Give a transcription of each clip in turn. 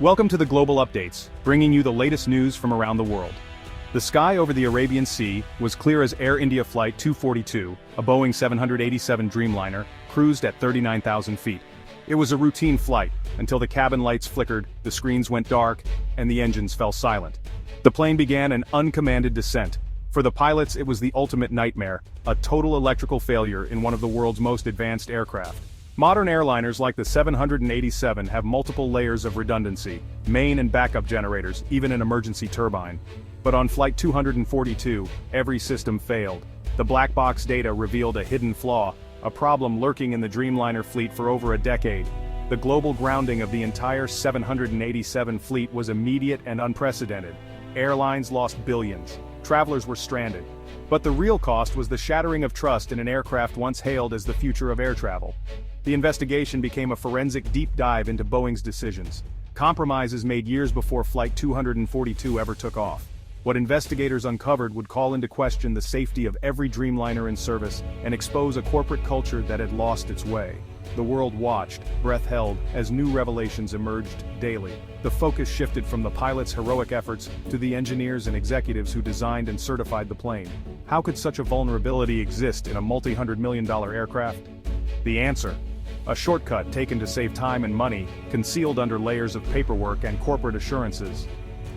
Welcome to the Global Updates, bringing you the latest news from around the world. The sky over the Arabian Sea was clear as Air India Flight 242, a Boeing 787 Dreamliner, cruised at 39,000 feet. It was a routine flight, until the cabin lights flickered, the screens went dark, and the engines fell silent. The plane began an uncommanded descent. For the pilots, it was the ultimate nightmare, a total electrical failure in one of the world's most advanced aircraft. Modern airliners like the 787 have multiple layers of redundancy, main and backup generators, even an emergency turbine. But on Flight 242, every system failed. The black box data revealed a hidden flaw, a problem lurking in the Dreamliner fleet for over a decade. The global grounding of the entire 787 fleet was immediate and unprecedented. Airlines lost billions. Travelers were stranded. But the real cost was the shattering of trust in an aircraft once hailed as the future of air travel. The investigation became a forensic deep dive into Boeing's decisions. Compromises made years before Flight 242 ever took off. What investigators uncovered would call into question the safety of every Dreamliner in service and expose a corporate culture that had lost its way. The world watched, breath held, as new revelations emerged daily. The focus shifted from the pilots' heroic efforts to the engineers and executives who designed and certified the plane. How could such a vulnerability exist in a multi-hundred-million-dollar aircraft? The answer: a shortcut taken to save time and money, concealed under layers of paperwork and corporate assurances.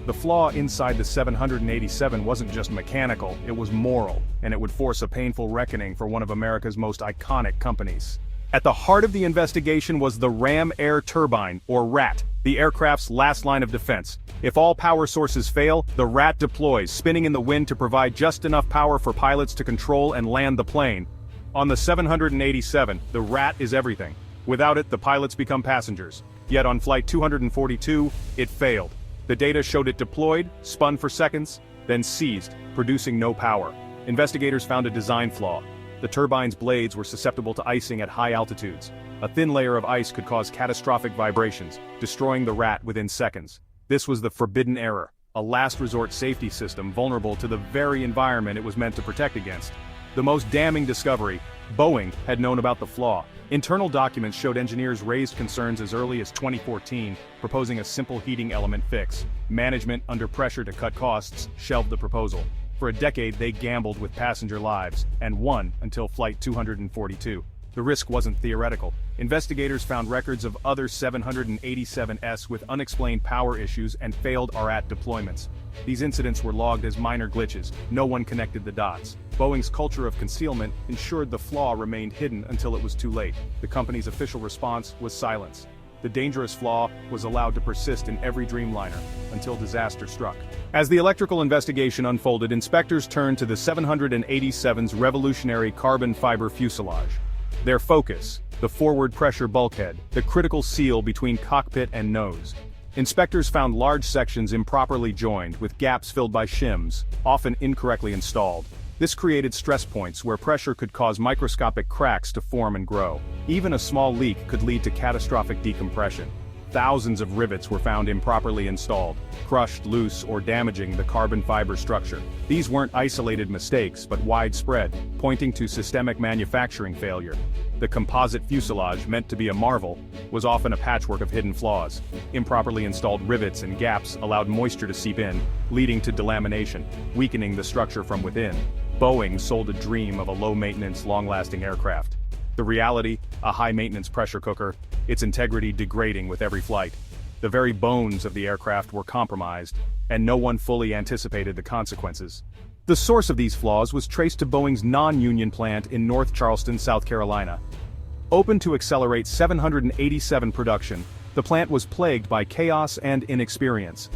The flaw inside the 787 wasn't just mechanical, it was moral, and it would force a painful reckoning for one of America's most iconic companies. At the heart of the investigation was the Ram Air Turbine, or RAT, the aircraft's last line of defense. If all power sources fail, the RAT deploys, spinning in the wind to provide just enough power for pilots to control and land the plane. On the 787, the RAT is everything. Without it, the pilots become passengers. Yet on Flight 242, it failed. The data showed it deployed, spun for seconds, then seized, producing no power. Investigators found a design flaw. The turbine's blades were susceptible to icing at high altitudes. A thin layer of ice could cause catastrophic vibrations, destroying the RAT within seconds. This was the forbidden error, a last resort safety system vulnerable to the very environment it was meant to protect against. The most damning discovery: Boeing had known about the flaw. Internal documents showed engineers raised concerns as early as 2014, proposing a simple heating element fix. Management, under pressure to cut costs, shelved the proposal. For a decade they gambled with passenger lives, and won until Flight 242. The risk wasn't theoretical. Investigators found records of other 787s with unexplained power issues and failed RAT deployments. These incidents were logged as minor glitches, no one connected the dots. Boeing's culture of concealment ensured the flaw remained hidden until it was too late. The company's official response was silence. The dangerous flaw was allowed to persist in every Dreamliner, until disaster struck. As the electrical investigation unfolded, inspectors turned to the 787's revolutionary carbon fiber fuselage. Their focus: the forward pressure bulkhead, the critical seal between cockpit and nose. Inspectors found large sections improperly joined, with gaps filled by shims, often incorrectly installed. This created stress points where pressure could cause microscopic cracks to form and grow. Even a small leak could lead to catastrophic decompression. Thousands of rivets were found improperly installed, crushed, loose, or damaging the carbon fiber structure. These weren't isolated mistakes, but widespread, pointing to systemic manufacturing failure. The composite fuselage, meant to be a marvel, was often a patchwork of hidden flaws. Improperly installed rivets and gaps allowed moisture to seep in, leading to delamination, weakening the structure from within. Boeing sold a dream of a low-maintenance, long-lasting aircraft. The reality: a high-maintenance pressure cooker, its integrity degrading with every flight. The very bones of the aircraft were compromised, and no one fully anticipated the consequences. The source of these flaws was traced to Boeing's non-union plant in North Charleston, South Carolina. Open to accelerate 787 production, the plant was plagued by chaos and inexperience.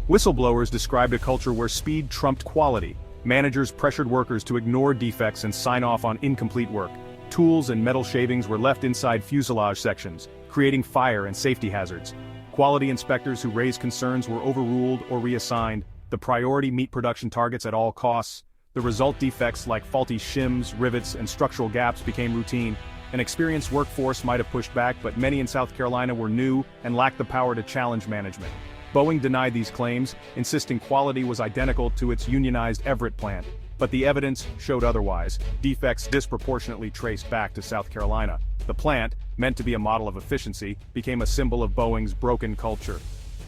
Whistleblowers described a culture where speed trumped quality. Managers pressured workers to ignore defects and sign off on incomplete work. Tools and metal shavings were left inside fuselage sections, creating fire and safety hazards. Quality inspectors who raised concerns were overruled or reassigned. The priority: meet production targets at all costs. The result: defects like faulty shims, rivets, and structural gaps became routine. An experienced workforce might have pushed back, but many in South Carolina were new and lacked the power to challenge management. Boeing denied these claims, insisting quality was identical to its unionized Everett plant. But the evidence showed otherwise. Defects disproportionately traced back to South Carolina. The plant, meant to be a model of efficiency, became a symbol of Boeing's broken culture.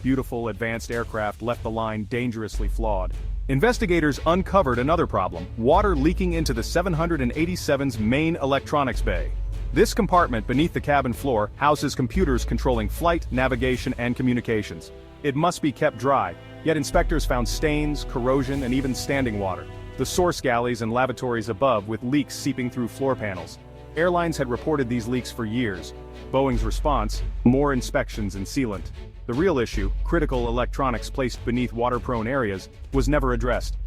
beautiful, advanced aircraft left the line dangerously flawed. Investigators uncovered another problem: water leaking into the 787's main electronics bay. This compartment beneath the cabin floor houses computers controlling flight, navigation, and communications. It must be kept dry, yet inspectors found stains, corrosion, and even standing water. The source galleys and lavatories above with leaks seeping through floor panels. Airlines had reported these leaks for years. Boeing's response: more inspections and sealant. The real issue, critical electronics placed beneath water-prone areas, was never addressed.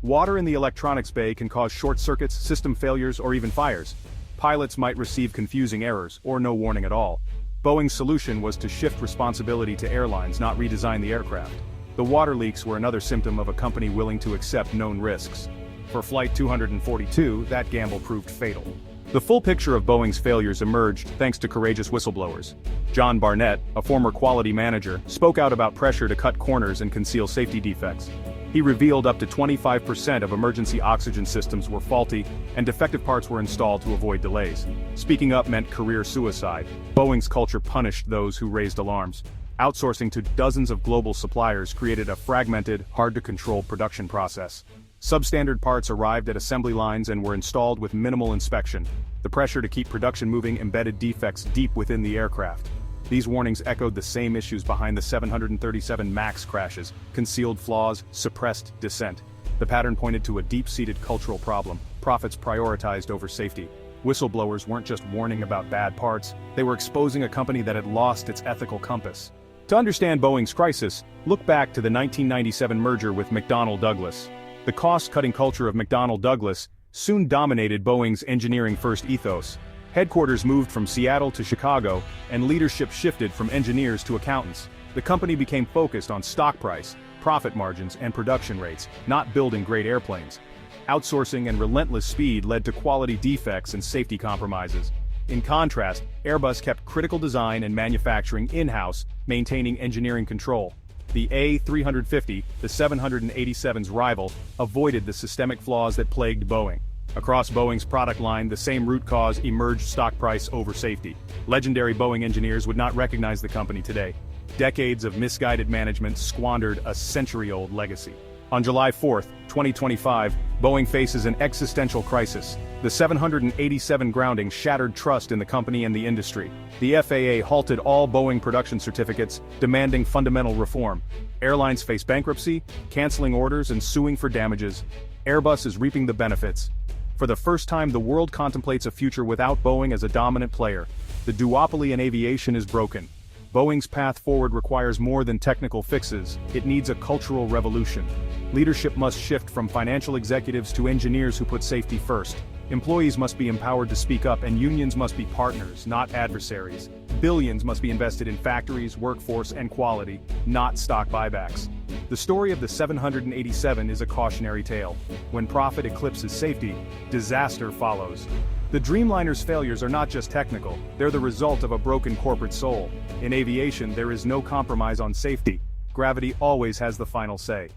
Water in the electronics bay can cause short circuits, system failures, or even fires. Pilots might receive confusing errors, or no warning at all. Boeing's solution was to shift responsibility to airlines, not redesign the aircraft. The water leaks were another symptom of a company willing to accept known risks. For Flight 242, that gamble proved fatal. The full picture of Boeing's failures emerged thanks to courageous whistleblowers. John Barnett, a former quality manager, spoke out about pressure to cut corners and conceal safety defects. He revealed up to 25% of emergency oxygen systems were faulty, and defective parts were installed to avoid delays. Speaking up meant career suicide. Boeing's culture punished those who raised alarms. Outsourcing to dozens of global suppliers created a fragmented, hard-to-control production process. Substandard parts arrived at assembly lines and were installed with minimal inspection. The pressure to keep production moving embedded defects deep within the aircraft. These warnings echoed the same issues behind the 737 MAX crashes: concealed flaws, suppressed dissent. The pattern pointed to a deep-seated cultural problem: profits prioritized over safety. Whistleblowers weren't just warning about bad parts, they were exposing a company that had lost its ethical compass. To understand Boeing's crisis, look back to the 1997 merger with McDonnell Douglas. The cost-cutting culture of McDonnell Douglas soon dominated Boeing's engineering-first ethos. Headquarters moved from Seattle to Chicago, and leadership shifted from engineers to accountants. The company became focused on stock price, profit margins, and production rates, not building great airplanes. Outsourcing and relentless speed led to quality defects and safety compromises. In contrast, Airbus kept critical design and manufacturing in-house, maintaining engineering control. The A350, the 787's rival, avoided the systemic flaws that plagued Boeing. Across Boeing's product line, the same root cause emerged: stock price over safety. Legendary Boeing engineers would not recognize the company today. Decades of misguided management squandered a century-old legacy. On July 4, 2025, Boeing faces an existential crisis. The 787 grounding shattered trust in the company and the industry. The FAA halted all Boeing production certificates, demanding fundamental reform. Airlines face bankruptcy, canceling orders and suing for damages. Airbus is reaping the benefits. For the first time, the world contemplates a future without Boeing as a dominant player. The duopoly in aviation is broken. Boeing's path forward requires more than technical fixes, it needs a cultural revolution. Leadership must shift from financial executives to engineers who put safety first. Employees must be empowered to speak up, and unions must be partners, not adversaries. Billions must be invested in factories, workforce, and quality, not stock buybacks. The story of the 787 is a cautionary tale. When profit eclipses safety, disaster follows. The Dreamliner's failures are not just technical, they're the result of a broken corporate soul. In aviation, there is no compromise on safety. Gravity always has the final say.